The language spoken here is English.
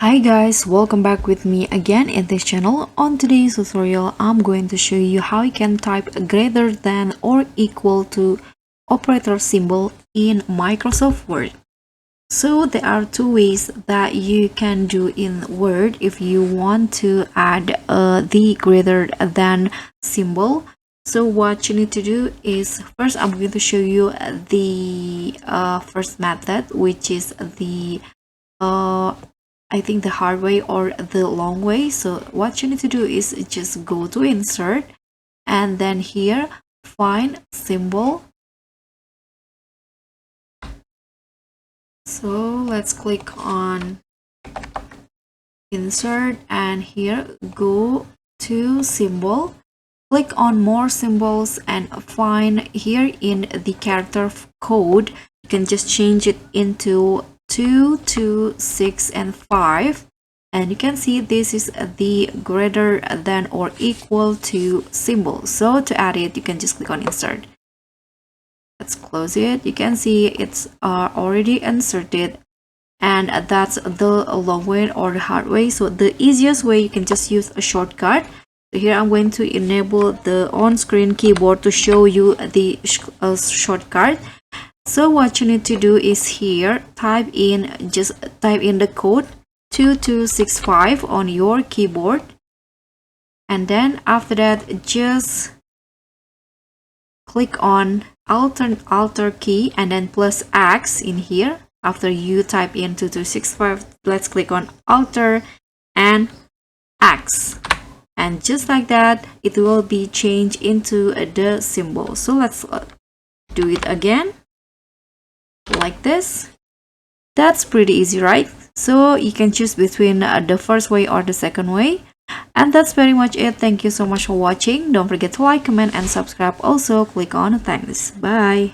Hi guys, welcome back with me again in this channel. On today's tutorial, I'm going to show you how you can type greater than or equal to operator symbol in Microsoft Word. So there are two ways that you can do in Word if you want to add the greater than symbol. So what you need to do is first I'm going to show you the first method, which is the I think the hard way or the long way. So what you need to do is just go to insert and then here find symbol. So let's click on insert and here go to symbol, click on more symbols and find here in the character code you can just change it into 2, 2, 6 and 5, and you can see this is the greater than or equal to symbol. So to add it you can just click on insert. Let's close it. You can see it's already inserted, and that's the long way or the hard way. So the easiest way, you can just use a shortcut. So here I'm going to enable the on-screen keyboard to show you the shortcut. So what you need to do is here just type in the code 2265 on your keyboard, and then after that just click on alter key and then plus X in here. After you type in 2265, let's click on alter and X, and just like that it will be changed into the symbol. So let's do it again like this. That's pretty easy, right? So you can choose between the first way or the second way. And that's very much it. Thank you so much for watching. Don't forget to like, comment and subscribe. Also click on thanks. Bye.